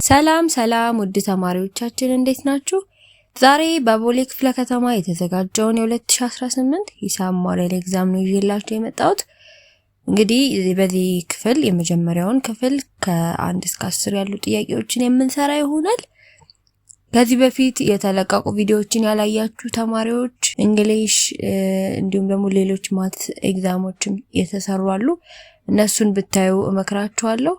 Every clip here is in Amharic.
ሰላም ውድ ተማሪዎቻችን እንዴት ናችሁ? ዛሬ በቦሌ ክፍለ ከተማ የተዘጋጀውን የ2018 ሂሳብ ሞዴል ኤግዛም ነው ይዤላችሁ የመጣሁት። እንግዲህ በዚህ ክፍል የመጀመሪያውን ክፍል ከ1 እስከ 10 ያሉ ጥያቄዎችን የምንሰራ ይሆናል። ከዚህ በፊት የተለቀቁ ቪዲዮዎችን ያላያችሁ ተማሪዎች እንግሊሽ እንዲሁም ደግሞ ሌሎች ማት ኤግዛሞችም የተሰሩ አሉ። እነሱን ብታዩ እመክራችኋለሁ።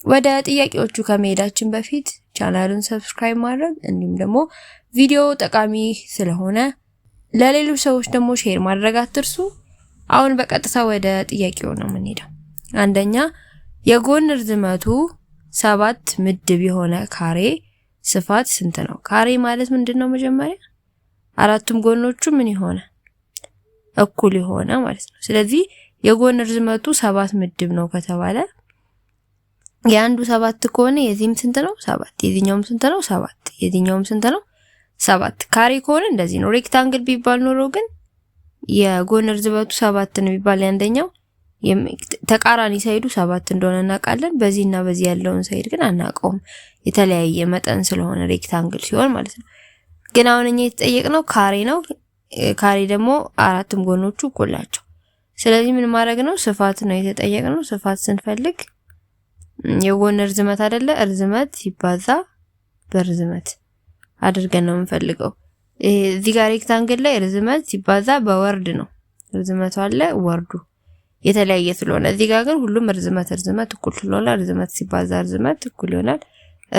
ወደ ጥያቄዎቹ ከመሄዳችን በፊት ቻናሉን ሰብስክራይብ ማድረግ እንዲሁም ደግሞ ቪዲዮ ጠቃሚ ስለሆነ ለሌሎች ሰዎች ደግሞ ሼር ማድረግ አትርሱ። አሁን በቀጥታ ወደ ጥያቄው ነው የምንሄደው። አንደኛ የጎን ርዝመቱ 7 ምድብ የሆነ ካሬ ስፋት ስንት ነው? ካሬ ማለት ምንድነው? መጀመሪያ አራቱም ጎኖቹ ምን ይሆነ እኩል የሆነ ማለት ነው። ስለዚህ የጎን ርዝመቱ 7 ምድብ ነው ከተባለ የአንዱ 7 ከሆነ የዚህም ስንት ነው? 7። የዚህኛውም ስንት ነው? 7። የዚህኛውም ስንት ነው? 7። ካሬ ከሆነ እንደዚህ ነው። ሬክታንግል ቢባል ኖሮ ግን የጎን ርዝመቱ 7 ነው ቢባል ያንደኛው ተቃራኒ ሳይዱ 7 እንደሆነ እናውቃለን። በዚህና በዚህ ያለውን ሳይድ ግን አናውቀውም፣ የተለያየ መጠን ስለሆነ ሬክታንግል ሲሆን ማለት ነው። ግን አሁን እኛ የተጠየቅነው ካሬ ነው። ካሬ ደግሞ አራቱም ጎኖቹ እኩል ናቸው። ስለዚህ ምን ማድረግ ነው? ስፋት ነው የተጠየቅነው። ስፋት ስንፈልግ የጎን ርዝመት አይደለ? ርዝመት ሲባዛ በርዝመት አድርገን ነው የምንፈልገው። እዚህ ጋር ሬክታንግል ላይ ርዝመት ሲባዛ በወርድ ነው። ርዝመቱ አለ ወርዱ የተለያየ ስለሆነ እዚህ ጋር ግን ሁሉም ርዝመት እኩል ስለሆነ ርዝመት ሲባዛ ርዝመት እኩል ይሆናል።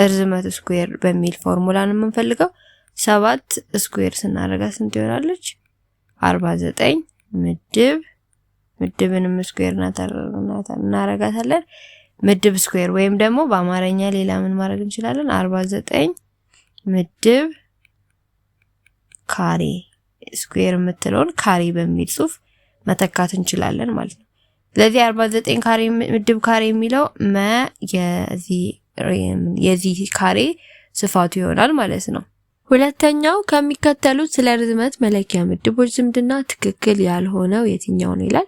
ርዝመት ስኩዌር በሚል ፎርሙላ ነው የምንፈልገው። 7 ስኩዌር ስናደርጋ ስንት ይሆናለች? 49 ምድብንም ስኩዌር እናረጋታለን። ምድብ ስኩዌር ወይም ደግሞ በአማርኛ ሌላ ምን ማድረግ እንችላለን? 49 ምድብ ካሬ ስኩዌር የምትለውን ካሬ በሚል ጽሑፍ መተካት እንችላለን ማለት ነው። ስለዚህ 49 ካሬ ምድብ ካሬ የሚለው የዚህ ካሬ ስፋቱ ይሆናል ማለት ነው። ሁለተኛው ከሚከተሉት ስለ ርዝመት መለኪያ ምድቦች ዝምድና ትክክል ያልሆነው የትኛው ነው ይላል።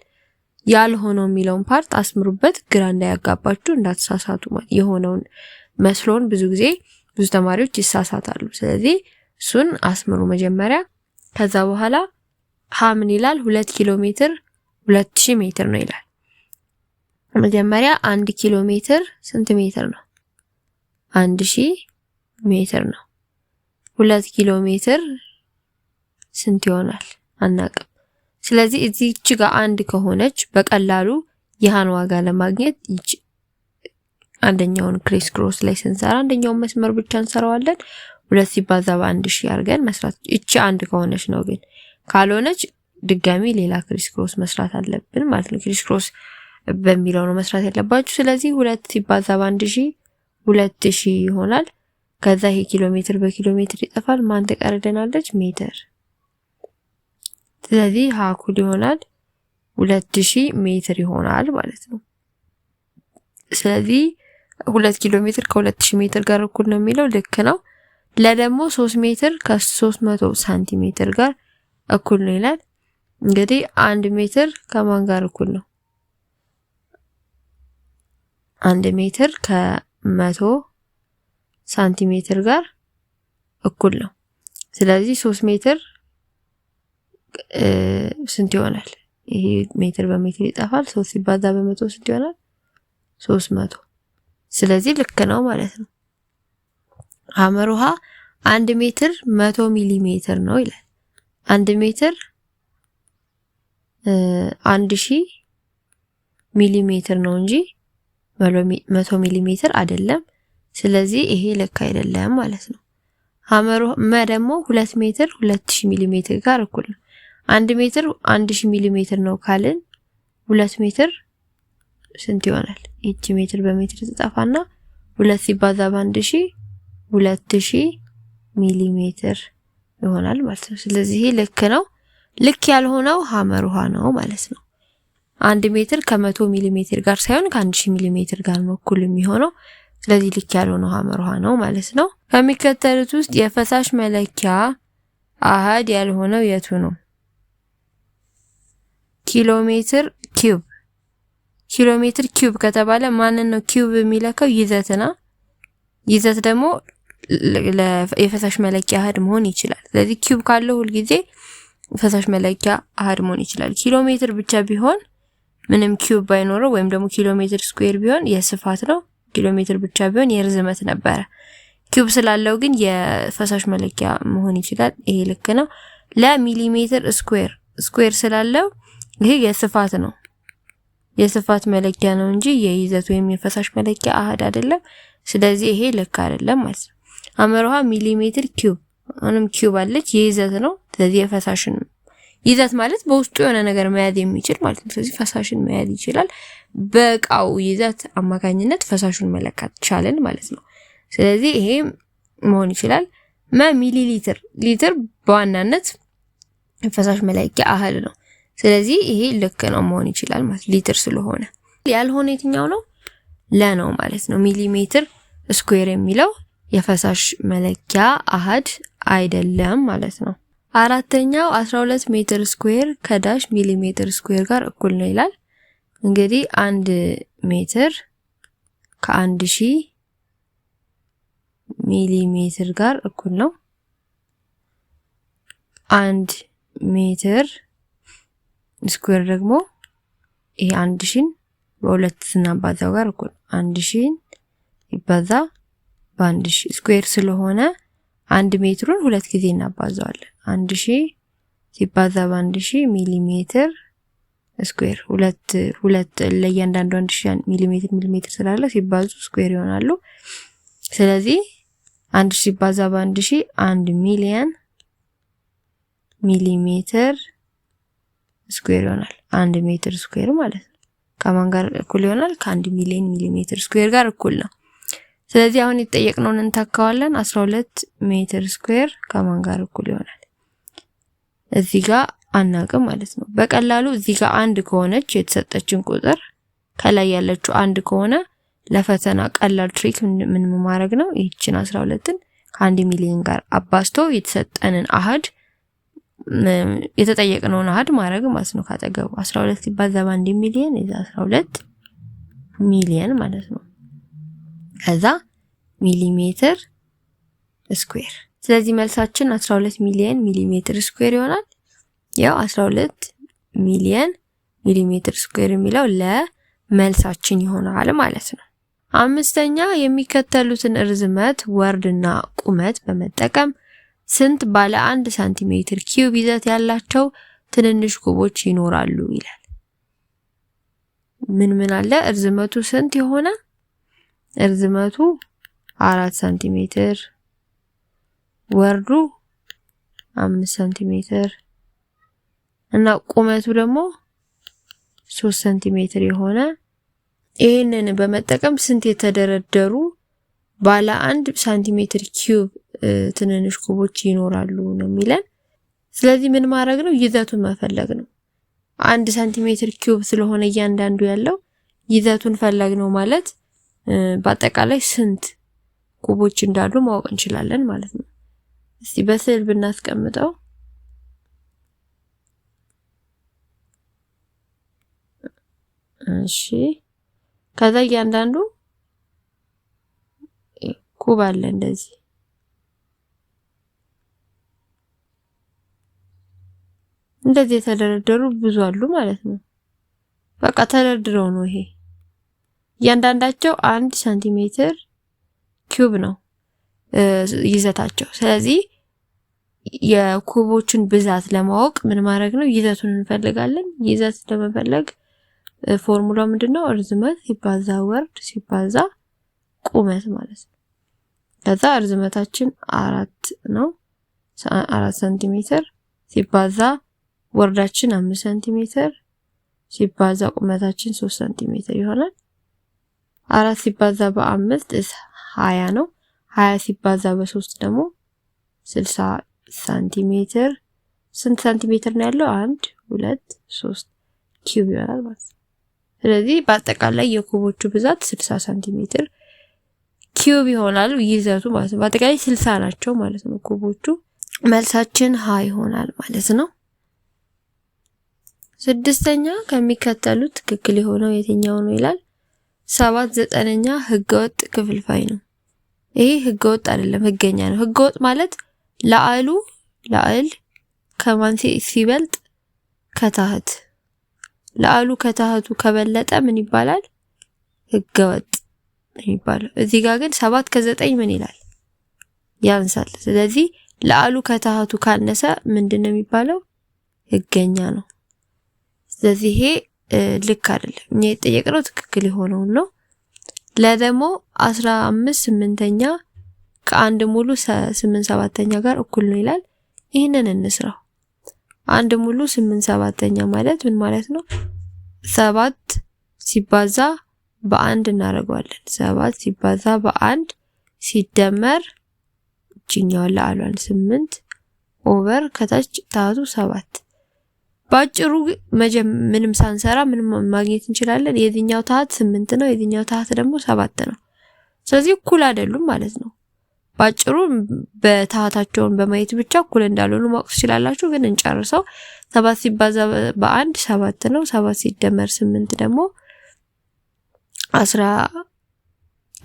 ያልሆነው የሚለውን ፓርት አስምሩበት፣ ግራ እንዳያጋባችሁ እንዳትሳሳቱ። የሆነውን መስሎን ብዙ ጊዜ ብዙ ተማሪዎች ይሳሳታሉ። ስለዚህ እሱን አስምሩ መጀመሪያ። ከዛ በኋላ ምን ይላል? 2 ኪሎ ሜትር 2000 ሜትር ነው ይላል። መጀመሪያ 1 ኪሎ ሜትር ስንት ሜትር ነው? 1000 ሜትር ነው። 2 ኪሎ ሜትር ስንት ይሆናል? አናውቅም። ስለዚህ እዚህች ጋር አንድ ከሆነች በቀላሉ ይሃን ዋጋ ለማግኘት አንደኛውን ክሪስ ክሮስ ላይ ስንሰራ አንደኛውን መስመር ብቻ እንሰራዋለን። 2 ሲባዛ በ1000 አድርገን መስራት እቺ አንድ ከሆነች ነው። ግን ካልሆነች ድጋሚ ሌላ ክሪስ ክሮስ መስራት አለብን ማለት ነው። ክሪስ ክሮስ በሚለው ነው መስራት ያለባችሁ። ስለዚህ 2 ሲባዛ በ1000 2000 ይሆናል። ከዛ ይሄ ኪሎ ሜትር በኪሎ ሜትር ይጠፋል። ማን ተቀርደናለች? ሜትር። ስለዚህ እኩል ይሆናል 2000 ሜትር ይሆናል ማለት ነው። ስለዚህ 2 ኪሎ ሜትር ከ2000 ሜትር ጋር እኩል ነው የሚለው ልክ ነው። ለደግሞ 3 ሜትር ከ300 ሳንቲሜትር ጋር እኩል ነው ይላል። እንግዲህ 1 ሜትር ከማን ጋር እኩል ነው? 1 ሜትር ከ100 ሳንቲሜትር ጋር እኩል ነው። ስለዚህ 3 ሜትር ስንት ይሆናል? ይሄ ሜትር በሜትር ይጠፋል። 3 ሲባዛ በ100 ስንት ይሆናል? 300። ስለዚህ ልክ ነው ማለት ነው። ሐመር ውሃ 1 ሜትር 100 ሚሊ ሜትር ነው ይላል። 1 ሜትር 1000 ሚሊ ሜትር ነው እንጂ 100 ሚሊ ሜትር አይደለም። ስለዚህ ይሄ ልክ አይደለም ማለት ነው። ሐመር ደግሞ 2 ሜትር 2000 ሚሊ ሜትር ጋር እኩል ነው። 1 ሜትር 1000 ሚሊ ሜትር ነው ካልን 2 ሜትር ስንት ይሆናል? እቺ ሜትር በሜትር ተጣፋና 2 ሲባዛ በ1000 2000 ሚሊ ሜትር ይሆናል ማለት ነው። ስለዚህ ልክ ነው። ልክ ያልሆነው ሐመር ውሃ ነው ማለት ነው። 1 ሜትር ከ100 ሚሊ ሜትር ጋር ሳይሆን ከ1000 ሚሊ ሜትር ጋር ነው እኩል የሚሆነው። ስለዚህ ልክ ያልሆነው ሐመር ውሃ ነው ማለት ነው። ከሚከተሉት ውስጥ የፈሳሽ መለኪያ አሃድ ያልሆነው የቱ ነው? ኪሎ ሜትር ኪዩብ ኪሎ ሜትር ኪዩብ ከተባለ ማንን ነው ኪዩብ የሚለካው? ይዘትና ይዘት ደግሞ የፈሳሽ መለኪያ አሃድ መሆን ይችላል። ስለዚህ ኪዩብ ካለው ሁሉ ጊዜ ፈሳሽ መለኪያ አሃድ መሆን ይችላል። ኪሎ ሜትር ብቻ ቢሆን ምንም ኪዩብ ባይኖረው ወይም ደግሞ ኪሎ ሜትር ስኩዌር ቢሆን የስፋት ነው። ኪሎ ሜትር ብቻ ቢሆን የርዝመት ነበረ። ኪዩብ ስላለው ግን የፈሳሽ መለኪያ መሆን ይችላል። ይሄ ልክ ነው። ለሚሊሜትር ስኩዌር ስላለው ይሄ የስፋት ነው። የስፋት መለኪያ ነው እንጂ የይዘት ወይም የፈሳሽ መለኪያ አሃድ አይደለም። ስለዚህ ይሄ ልክ አይደለም ማለት ነው። አመረሃ ሚሊሜትር ኪዩብ አሁንም ኪዩብ አለች የይዘት ነው። ስለዚህ የፈሳሽን ይዘት ማለት በውስጡ የሆነ ነገር መያዝ የሚችል ማለት ነው። ስለዚህ ፈሳሽን መያዝ ይችላል። በቃው ይዘት አማካኝነት ፈሳሹን መለካት ቻለን ማለት ነው። ስለዚህ ይሄ መሆን ይችላል። ሚሊሊትር ሊትር በዋናነት ፈሳሽ መለኪያ አሃድ ነው። ስለዚህ ይሄ ልክ ነው መሆን ይችላል ማለት ሊትር ስለሆነ። ያልሆነ የትኛው ነው? ለነው ማለት ነው። ሚሊሜትር ስኩዌር የሚለው የፈሳሽ መለኪያ አሃድ አይደለም ማለት ነው። አራተኛው 12 ሜትር ስኩዌር ከዳሽ ሚሊሜትር ስኩዌር ጋር እኩል ነው ይላል። እንግዲህ 1 ሜትር ከ1000 ሚሊሜትር ጋር እኩል ነው። 1 ሜትር ስኩዌር ደግሞ ይሄ 1000 በሁለት ስናባዛው ጋር እኩል 1000 ይባዛ በ1000 ስኩዌር ስለሆነ 1 ሜትሩን ሁለት ጊዜ እናባዛዋለን። 1000 ሲባዛ በ1000 ሚሊሜትር ስኩዌር ሁለት ለእያንዳንዱ 1000 ሚሊሜትር ስላለ ሲባዙ ስኩዌር ይሆናሉ። ስለዚህ 1000 ሲባዛ በ1000 1 ሚሊዮን ሚሊሜትር ስኩዌር ይሆናል። 1 ሜትር ስኩዌር ማለት ነው ከማን ጋር እኩል ይሆናል? ከ1 ሚሊዮን ሚሊሜትር ስኩዌር ጋር እኩል ነው። ስለዚህ አሁን የተጠየቅነውን እንተካዋለን። 12 ሜትር ስኩዌር ከማን ጋር እኩል ይሆናል? እዚህ ጋር አናውቅም ማለት ነው። በቀላሉ እዚህ ጋር 1 ከሆነች የተሰጠችን ቁጥር ከላይ ያለችው 1 ከሆነ ለፈተና ቀላል ትሪክ ምን ማድረግ ነው? ይህችን 12ን ከ1 ሚሊዮን ጋር አባዝቶ የተሰጠንን አሃድ የተጠየቅነውን አሃድ ማድረግ ማለት ነው። ካጠገቡ 12 ሲባዛ በ1 ሚሊዮን ይዛ 12 ሚሊዮን ማለት ነው። ከዛ ሚሊሜትር ስኩዌር። ስለዚህ መልሳችን 12 ሚሊዮን ሚሊሜትር ስኩዌር ይሆናል። ያው 12 ሚሊዮን ሚሊሜትር ስኩዌር የሚለው ለመልሳችን ይሆናል ማለት ነው። አምስተኛ የሚከተሉትን ርዝመት ወርድና ቁመት በመጠቀም ስንት ባለ 1 ሳንቲሜትር ኪዩብ ይዘት ያላቸው ትንንሽ ኩቦች ይኖራሉ ይላል። ምን አለ? ርዝመቱ ስንት የሆነ ርዝመቱ 4 ሳንቲሜትር ወርዱ 5 ሳንቲሜትር እና ቁመቱ ደግሞ 3 ሳንቲሜትር የሆነ ይሄንን በመጠቀም ስንት የተደረደሩ ባለ 1 ሳንቲሜትር ኪዩብ ትንንሽ ኩቦች ይኖራሉ ነው የሚለን። ስለዚህ ምን ማድረግ ነው? ይዘቱን መፈለግ ነው። 1 ሳንቲሜትር ኪዩብ ስለሆነ እያንዳንዱ ያለው ይዘቱን ፈለግ ነው ማለት በአጠቃላይ ስንት ኩቦች እንዳሉ ማወቅ እንችላለን ማለት ነው። እስቲ በስዕል ብናስቀምጠው እሺ፣ ከዛ እያንዳንዱ ኩብ አለ እንደዚህ የተደረደሩ ብዙ አሉ ማለት ነው። በቃ ተደርድረው ነው ይሄ እያንዳንዳቸው 1 ሳንቲሜትር ኪዩብ ነው ይዘታቸው። ስለዚህ የኩቦቹን ብዛት ለማወቅ ምን ማድረግ ነው? ይዘቱን እንፈልጋለን። ይዘት ለመፈለግ ፎርሙላው ምንድነው? ርዝመት ሲባዛ ወርድ ሲባዛ ቁመት ማለት ነው። ከዛ ርዝመታችን 4 ነው 4 ሳንቲሜትር ሲባዛ ወርዳችን 5 ሳንቲሜትር ሲባዛ ቁመታችን 3 ሳንቲሜትር ይሆናል። 4 ሲባዛ በ5 20 ነው። 20 ሲባዛ በ3 ደግሞ 60 ሳንቲሜትር። ስንት ሳንቲሜትር ነው ያለው? 1 2 3 ኪዩብ ይሆናል ማለት ነው። ስለዚህ በአጠቃላይ የኩቦቹ ብዛት 60 ሳንቲሜትር ኪዩብ ይሆናል ይዘቱ ማለት ነው። በአጠቃላይ 60 ናቸው ማለት ነው ኩቦቹ። መልሳችን ሀ ይሆናል ማለት ነው። ስድስተኛ ከሚከተሉት ትክክል የሆነው የትኛው ነው ይላል። 7 9ኛ ህገወጥ ክፍልፋይ ነው። ይሄ ህገወጥ አይደለም፣ ህገኛ ነው። ህገወጥ ማለት ላዕል ከማን ሲበልጥ ከታህት፣ ላዕሉ ከታህቱ ከበለጠ ምን ይባላል? ህገወጥ ይባላል። እዚህ ጋር ግን 7 ከ9 ምን ይላል? ያንሳል። ስለዚህ ላዕሉ ከታህቱ ካነሰ ምንድነው የሚባለው? ህገኛ ነው። ስለዚህ ይሄ ልክ አይደለም። እኛ የጠየቅነው ትክክል የሆነው ነው። ለደሞ 15 8ኛ ከአንድ ሙሉ 8 7ኛ ጋር እኩል ነው ይላል። ይሄንን እንስራው። አንድ ሙሉ 8 7ኛ ማለት ምን ማለት ነው? 7 ሲባዛ በአንድ እናደርገዋለን። 7 ሲባዛ በአንድ ሲደመር እቺኛው ለአሏን 8 ኦቨር ከታች ታቱ 7። ባጭሩ ምንም ሳንሰራ ምንም ማግኘት እንችላለን። የዚህኛው ታህት 8 ነው፣ የዚህኛው ታህት ደግሞ 7 ነው። ስለዚህ እኩል አይደሉም ማለት ነው። ባጭሩ በታህታቸውን በማየት ብቻ እኩል እንዳልሆኑ ማወቅ ትችላላችሁ። ግን እንጨርሰው። 7 ሲባዛ በአንድ 7 ነው። 7 ሲደመር 8 ደግሞ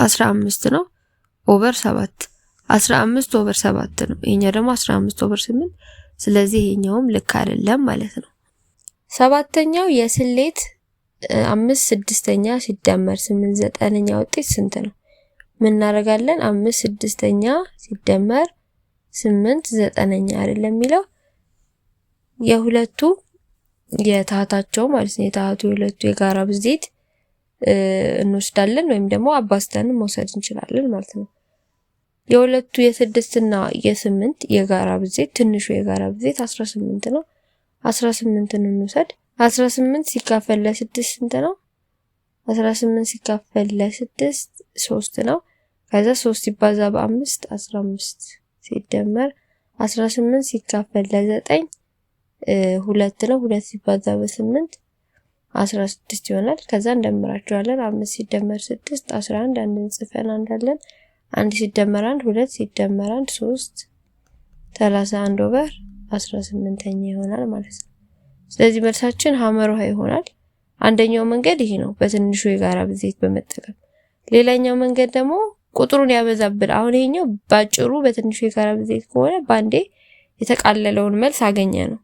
15 ነው ኦቨር 7። 15 ኦቨር 7 ነው። ይሄኛው ደግሞ 15 ኦቨር 8። ስለዚህ ይሄኛውም ልክ አይደለም ማለት ነው። ሰባተኛው የስሌት 5 6ኛ ሲደመር 8 9ኛ ውጤት ስንት ነው? ምን እናደርጋለን? 5 6ኛ ሲደመር 8 9ኛ አይደለም የሚለው የሁለቱ የታህታቸው ማለት ነው። የታህቱ የሁለቱ የጋራ ብዜት እንወስዳለን ወይም ደግሞ አባዝተን መውሰድ እንችላለን ማለት ነው። የሁለቱ የ6 እና የ8 የጋራ ብዜት ትንሹ የጋራ ብዜት 18 ነው። 18ን እንውሰድ። 18 ሲካፈል ለ6 ስንት ነው? 18 ሲካፈል ለ6 3 ነው። ከዛ 3 ሲባዛ በ5 15 ሲደመር 18 ሲካፈል ለ9 2 ነው። 2 ሲባዛ በ8 16 ይሆናል። ከዛ እንደምራቸዋለን። 5 ሲደመር 6 11 አንድ እንጽፈን አንዳለን 1 ሲደመር 1 2 ሲደመር 1 3 31 ኦቨር 18ኛ ይሆናል ማለት ነው። ስለዚህ መልሳችን ሐመር ውሃ ይሆናል። አንደኛው መንገድ ይሄ ነው፣ በትንሹ የጋራ ብዜት በመጠቀም። ሌላኛው መንገድ ደግሞ ቁጥሩን ያበዛብል። አሁን ይሄኛው ባጭሩ በትንሹ የጋራ ብዜት ከሆነ ባንዴ የተቃለለውን መልስ አገኘ ነው።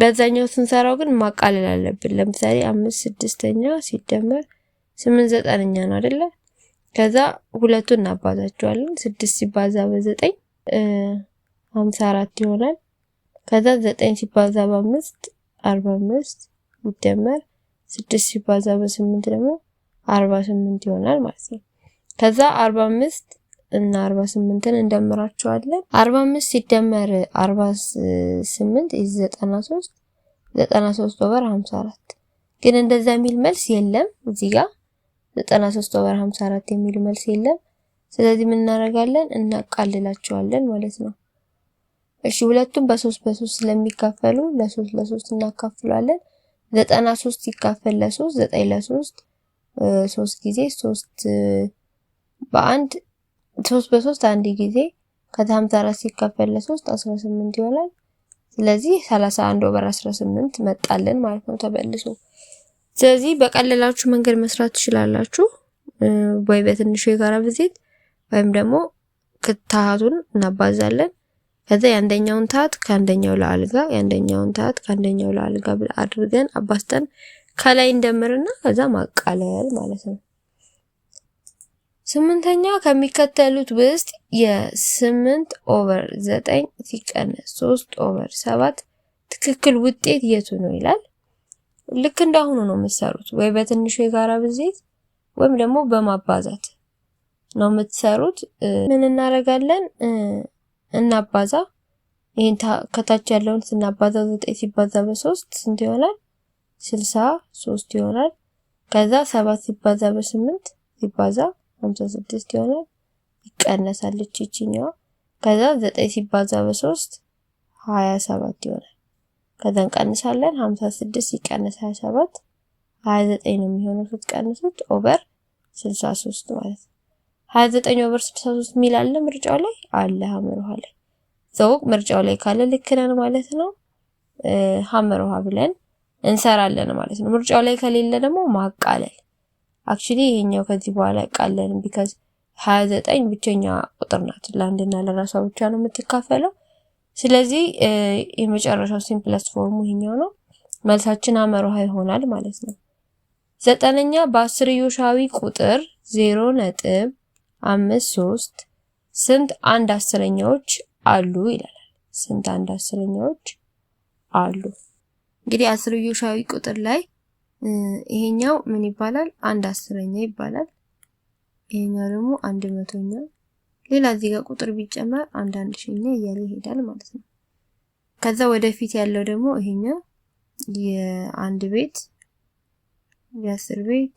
በዛኛው ስንሰራው ግን ማቃለል አለብን። ለምሳሌ 5 6ኛ ሲደመር 8 9ኛ ነው አይደለ? ከዛ ሁለቱን እናባዛቸዋለን። 6 ሲባዛ በ9 54 ይሆናል። ከዛ 9 ሲባዛ በ5 45 ሲደመር 6 ሲባዛ በ8 ደግሞ 48 ይሆናል ማለት ነው። ከዛ 45 እና 48ን እንደምራቸዋለን። 45 ሲደመር 48 93 93 ኦቨር 54። ግን እንደዛ የሚል መልስ የለም እዚህ ጋር 93 ኦቨር 54 የሚል መልስ የለም። ስለዚህ ምን እናደርጋለን? እናቃልላቸዋለን ማለት ነው። እሺ ሁለቱም በ3 በ3 ስለሚካፈሉ ለ3 ለ3 እናካፍላለን። 93 ሲካፈል ለ3 9 ለ3 3 ጊዜ 3 በአንድ 3 በ3 አንድ ጊዜ ከዛ 54 ሲካፈል ለ3 18 ይሆናል። ስለዚህ 31 ኦቨር 18 መጣልን ማለት ነው ተበልሶ። ስለዚህ በቀለላችሁ መንገድ መስራት ትችላላችሁ። ወይ በትንሹ የጋራ ብዜት ወይም ደግሞ ታህቱን እናባዛለን። ከዛ የአንደኛውን ታህት ከአንደኛው ለአል ጋር የአንደኛውን ታህት ከአንደኛው ለአል ጋር አድርገን አባዝተን ከላይ እንደምርና ከዛ ማቃለል ማለት ነው። ስምንተኛ ከሚከተሉት ውስጥ የ8 ኦቨር 9 ሲቀነስ 3 ኦቨር 7 ትክክል ውጤት የቱ ነው ይላል። ልክ እንዳሁኑ ነው የምትሰሩት። ወይ በትንሹ የጋራ ብዜት ወይም ደግሞ በማባዛት ነው የምትሰሩት። ምን እናደርጋለን? እናባዛ። ይሄን ከታች ያለውን ስናባዛ 9 ሲባዛ በ3 ስንት ይሆናል? 63 ይሆናል። ከዛ 7 ሲባዛ በ8 ሲባዛ 56 ይሆናል። ይቀነሳል እቺኛዋ። ከዛ 9 ሲባዛ በ3 27 ይሆናል። ከዛ እንቀንሳለን 56 ሲቀነስ 27 29 ነው የሚሆነው ስትቀንሱት ኦቨር 63 ማለት ነው። 29 ኦቨር 63 ሚል አለ ምርጫው ላይ አለ ሐመር ውሃ ላይ ዘው ምርጫው ላይ ካለ ልክ ነን ማለት ነው። ሐመር ውሃ ብለን እንሰራለን ማለት ነው። ምርጫው ላይ ከሌለ ደግሞ ማቃለል። አክቹሊ ይሄኛው ከዚህ በኋላ አይቃለልም because 29 ብቸኛ ቁጥር ናት። ለአንድና ለራሷ ብቻ ነው የምትካፈለው። ስለዚህ የመጨረሻው ሲምፕለስት ፎርሙ ይሄኛው ነው። መልሳችን አመርሃ ይሆናል ማለት ነው። ዘጠነኛ በአስርዮሻዊ ቁጥር 0.53 ስንት አንድ አስረኛዎች አሉ ይላል። ስንት አንድ አስረኛዎች አሉ? እንግዲህ አስርዮሻዊ ቁጥር ላይ ይሄኛው ምን ይባላል? አንድ አስረኛ ይባላል። ይሄኛው ደግሞ አንድ መቶኛ፣ ሌላ እዚህ ጋር ቁጥር ቢጨመር አንድ ሺኛ እያለ ይሄዳል ማለት ነው። ከዛ ወደፊት ያለው ደግሞ ይሄኛው የአንድ ቤት፣ የአስር ቤት፣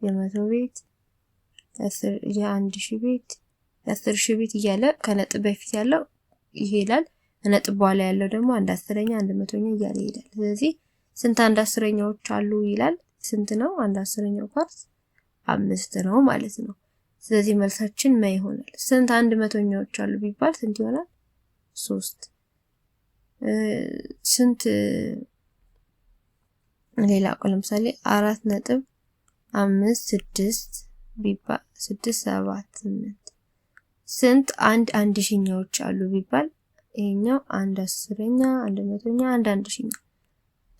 የመቶ ቤት፣ የአንድ ሺህ ቤት፣ የአስር ሺህ ቤት እያለ ከነጥብ በፊት ያለው ይሄዳል። ከነጥብ በኋላ ያለው ደግሞ አንድ አስረኛ፣ አንድ መቶኛ እያለ ይሄዳል። ስለዚህ ስንት አንድ አስረኛዎች አሉ ይላል። ስንት ነው? አንድ አስረኛው ፓርት 5 ነው ማለት ነው። ስለዚህ መልሳችን ማ ይሆናል። ስንት አንድ መቶኛዎች አሉ ቢባል ስንት ይሆናል? 3። ስንት ሌላ ለምሳሌ 4.56 ቢባል 6 7 8 ስንት አንድ ሺኛዎች አሉ ቢባል ይሄኛው አንድ አስረኛ፣ አንድ መቶኛ፣ አንድ ሺኛ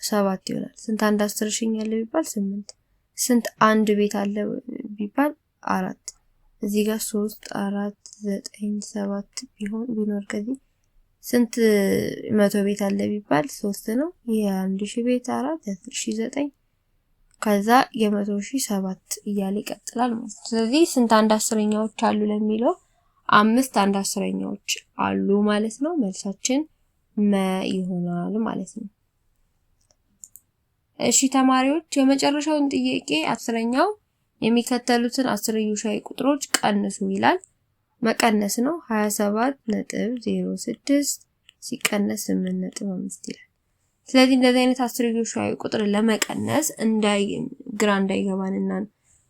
7 ይሆናል። ስንት አንድ አስር ሺኛ አለ ቢባል 8። ስንት አንድ ቤት አለ ቢባል 4። እዚህ ጋር 3 4 9 7 ቢኖር ከዚህ ስንት መቶ ቤት አለ ቢባል 3 ነው። የ1000 ቤት 4 የ10000 9 ከዛ የ100000 7 እያለ ይቀጥላል ማለት ነው። ስለዚህ ስንት አንድ አስረኛዎች አሉ ለሚለው 5 አንድ አስረኛዎች አሉ ማለት ነው። መልሳችን መ ይሆናል ማለት ነው። እሺ ተማሪዎች የመጨረሻውን ጥያቄ አስረኛው የሚከተሉትን አስርዮሻዊ ቁጥሮች ቀንሱ ይላል። መቀነስ ነው። 27.06 ሲቀነስ 8.5 ይላል። ስለዚህ እንደዚህ አይነት አስርዮሻዊ ቁጥር ለመቀነስ ግራ እንዳይገባንና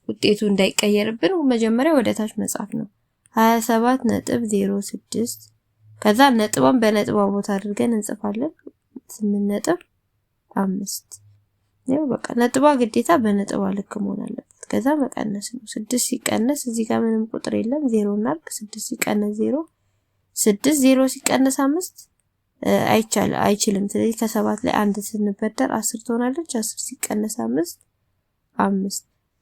ውጤቱ እንዳይቀየርብን መጀመሪያ ወደ ታች መጻፍ ነው። 27.06 ከዛ ነጥቧን በነጥቧ ቦታ አድርገን እንጽፋለን። 8.5 ነው። በቃ ነጥቧ ግዴታ በነጥቧ ልክ መሆን አለበት። ከዛ መቀነስ ነው። 6 ሲቀነስ እዚህ ጋር ምንም ቁጥር የለም 0 እናድርግ። 6 ሲቀነስ 0 6 0 ሲቀነስ 5 አይችልም። ስለዚህ ከ7 ላይ አንድ ስንበደር 10 ትሆናለች። 10 ሲቀነስ 5 5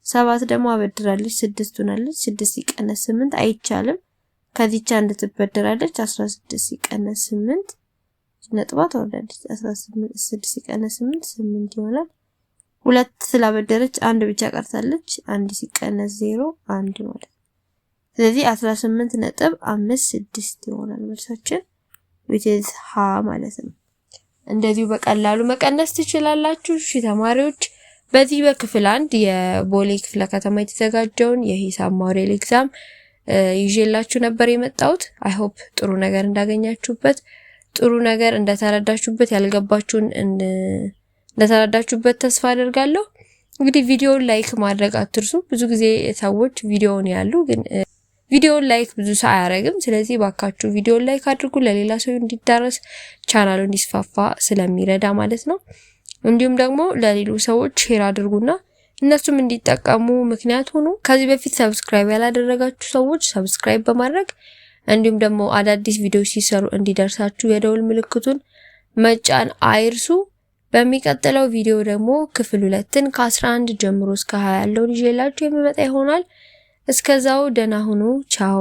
7 ደግሞ አበድራለች 6 ትሆናለች። 6 ሲቀነስ 8 አይቻልም። ከዚህች አንድ ትበደራለች 16 ሲቀነስ 8 ነጥቧ ትወርዳለች። 18 6 ሲቀነስ 8 ይሆናል። 2 ስላበደረች አንድ ብቻ ቀርታለች። 1 ሲቀነስ 0 1 ማለት። ስለዚህ 18.56 ይሆናል መልሳችን which is ሀ ማለት ነው። እንደዚሁ በቀላሉ መቀነስ ትችላላችሁ። እሺ ተማሪዎች በዚህ በክፍል 1 የቦሌ ክፍለ ከተማ የተዘጋጀውን የሂሳብ ሞዴል ኤግዛም ይዤላችሁ ነበር የመጣሁት። አይ ሆፕ ጥሩ ነገር እንዳገኛችሁበት፣ ጥሩ ነገር እንደተረዳችሁበት፣ ያልገባችሁን እንደተረዳችሁበት ተስፋ አደርጋለሁ። እንግዲህ ቪዲዮውን ላይክ ማድረግ አትርሱ። ብዙ ጊዜ ሰዎች ቪዲዮውን ያሉ ግን ቪዲዮውን ላይክ ብዙ ሰው አያረግም። ስለዚህ ባካችሁ ቪዲዮውን ላይክ አድርጉ፣ ለሌላ ሰው እንዲዳረስ ቻናሉ እንዲስፋፋ ስለሚረዳ ማለት ነው። እንዲሁም ደግሞ ለሌሎች ሰዎች ሼር አድርጉና እነሱም እንዲጠቀሙ ምክንያት ሆኑ። ከዚህ በፊት ሰብስክራይብ ያላደረጋችሁ ሰዎች ሰብስክራይብ በማድረግ እንዲሁም ደግሞ አዳዲስ ቪዲዮዎች ሲሰሩ እንዲደርሳችሁ የደውል ምልክቱን መጫን አይርሱ። በሚቀጥለው ቪዲዮ ደግሞ ክፍል 2ን ከ11 ጀምሮ እስከ 20 ያለውን ይዤላችሁ የምመጣ ይሆናል። እስከዛው ደህና ሁኑ። ቻው።